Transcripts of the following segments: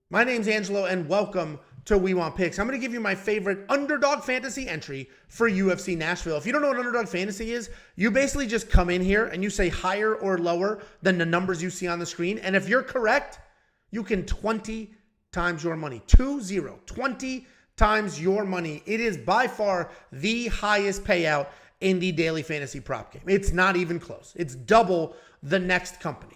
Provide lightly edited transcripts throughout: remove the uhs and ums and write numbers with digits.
My name's Angelo, and welcome to We Want Picks. I'm going to give you my favorite Underdog Fantasy entry for UFC Nashville. If you don't know what Underdog Fantasy is, you basically just come in here and you say higher or lower than the numbers you see on the screen. And if you're correct, you can 20 times your money. 20 times your money. It is by far the highest payout in the daily fantasy prop game. It's not even close. It's double the next company.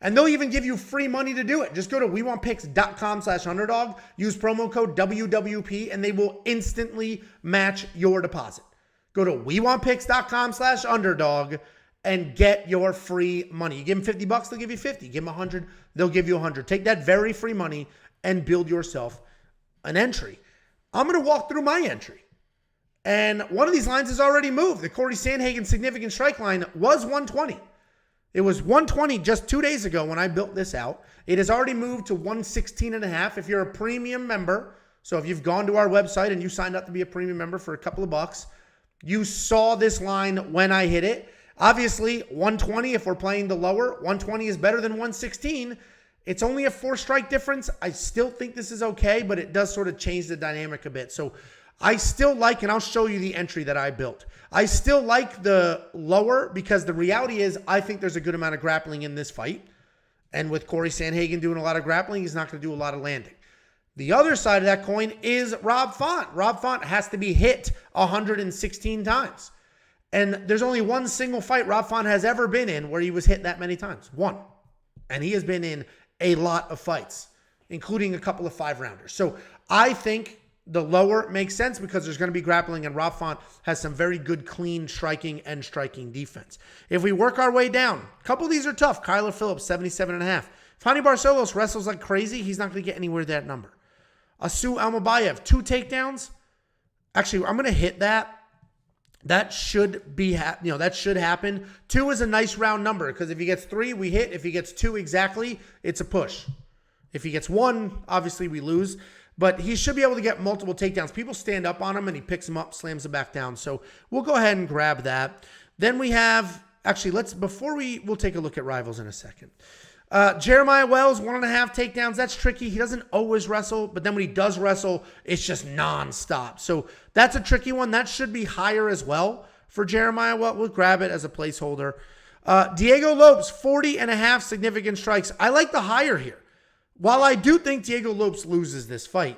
And they'll even give you free money to do it. Just go to wewantpicks.com/underdog, use promo code WWP, and they will instantly match your deposit. Go to wewantpicks.com/underdog and get your free money. You give them $50, they'll give you 50. Give them 100, they'll give you 100. Take that very free money and build yourself an entry. I'm going to walk through my entry. And one of these lines has already moved. The Corey Sandhagen significant strike line was 120. It was 120 just 2 days ago when I built this out. It has already moved to 116.5. If you're a premium member, so if you've gone to our website and you signed up to be a premium member for a couple of bucks, you saw this line when I hit it. Obviously, 120, if we're playing the lower, 120 is better than 116. It's only a 4-strike difference. I still think this is okay, but it does sort of change the dynamic a bit. So I still like, and I'll show you the entry that I built. I still like the lower because the reality is I think there's a good amount of grappling in this fight. And with Corey Sandhagen doing a lot of grappling, he's not going to do a lot of landing. The other side of that coin is Rob Font. Rob Font has to be hit 116 times. And there's only one single fight Rob Font has ever been in where he was hit that many times. One. And he has been in a lot of fights, including a couple of 5-rounders. So I think the lower makes sense because there's going to be grappling, and Rob Font has some very good, clean striking and striking defense. If we work our way down, a couple of these are tough. Kyler Phillips, 77.5. If Hani Barcelos wrestles like crazy, he's not going to get anywhere that number. Asu Almabayev, 2 takedowns. Actually, I'm going to hit that. That should be, that should happen. 2 is a nice round number because if he gets 3, we hit. If he gets 2 exactly, it's a push. If he gets 1, obviously we lose. But he should be able to get multiple takedowns. People stand up on him, and he picks them up, slams them back down. So we'll go ahead and grab that. Then we have, actually, we'll take a look at rivals in a second. Jeremiah Wells, 1.5 takedowns. That's tricky. He doesn't always wrestle, but then when he does wrestle, it's just nonstop. So that's a tricky one. That should be higher as well for Jeremiah Wells. We'll grab it as a placeholder. Diego Lopes, 40.5 significant strikes. I like the higher here. While I do think Diego Lopes loses this fight,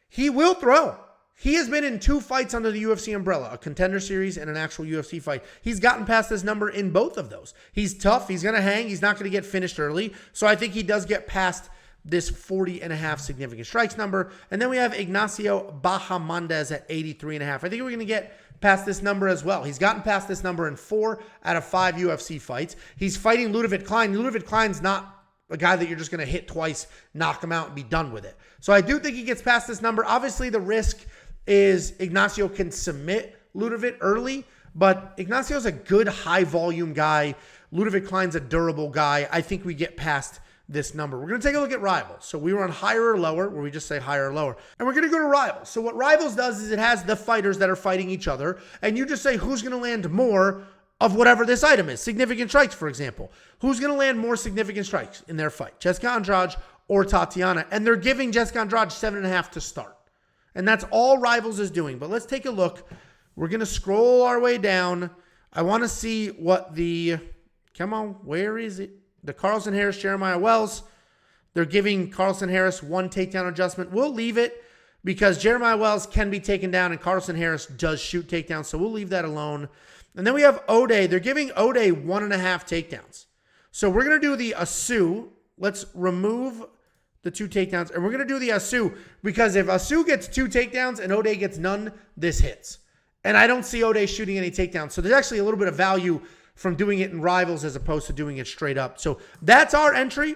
he will throw. He has been in 2 fights under the UFC umbrella, a contender series and an actual UFC fight. He's gotten past this number in both of those. He's tough. He's going to hang. He's not going to get finished early. So I think he does get past this 40.5 significant strikes number. And then we have Ignacio Bahamondes at 83.5. I think we're going to get past this number as well. He's gotten past this number in 4 out of 5 UFC fights. He's fighting Ludovic Klein. Ludovic Klein's not a guy that you're just going to hit twice, knock him out, and be done with it. So I do think he gets past this number. Obviously, the risk is Ignacio can submit Ludovic early, but Ignacio's a good high-volume guy. Ludovic Klein's a durable guy. I think we get past this number. We're going to take a look at rivals. So we were on higher or lower, where we just say higher or lower. And we're going to go to rivals. So what rivals does is it has the fighters that are fighting each other, and you just say who's going to land more of whatever this item is. Significant strikes, for example. Who's going to land more significant strikes in their fight? Jessica Andrade or Tatiana. And they're giving Jessica Andrade 7.5 to start. And that's all Rivals is doing. But let's take a look. We're going to scroll our way down. I want to see what come on, where is it? The Carlson Harris, Jeremiah Wells. They're giving Carlson Harris 1 takedown adjustment. We'll leave it because Jeremiah Wells can be taken down and Carlson Harris does shoot takedowns. So we'll leave that alone. And then we have Ode. They're giving Ode 1.5 takedowns. So we're going to do the Asu. Let's remove the 2 takedowns. And we're going to do the Asu because if Asu gets 2 takedowns and Ode gets none, this hits. And I don't see Ode shooting any takedowns. So there's actually a little bit of value from doing it in rivals as opposed to doing it straight up. So that's our entry.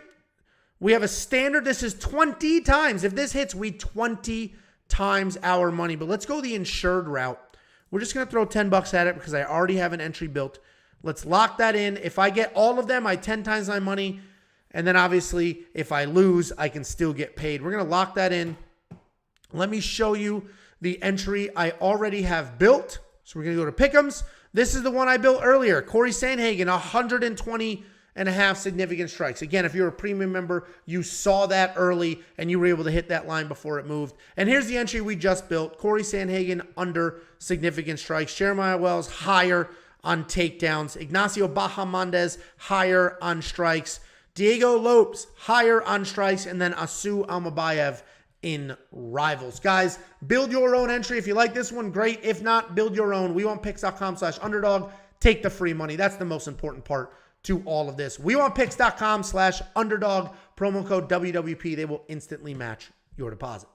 We have a standard. This is 20 times. If this hits, we 20 times our money. But let's go the insured route. We're just going to throw $10 at it because I already have an entry built. Let's lock that in. If I get all of them, I 10 times my money. And then obviously, if I lose, I can still get paid. We're going to lock that in. Let me show you the entry I already have built. So we're going to go to Pick'ems. This is the one I built earlier. Corey Sandhagen, 120.5 1.5 significant strikes. Again, if you're a premium member, you saw that early and you were able to hit that line before it moved. And here's the entry we just built. Corey Sandhagen under significant strikes. Jeremiah Wells higher on takedowns. Ignacio Bahamondes higher on strikes. Diego Lopes higher on strikes. And then Asu Almabayev in rivals. Guys, build your own entry. If you like this one, great. If not, build your own. WeWantPicks.com/underdog. Take the free money. That's the most important part to all of this. WeWantPicks.com/underdog. Promo code WWP. They will instantly match your deposit.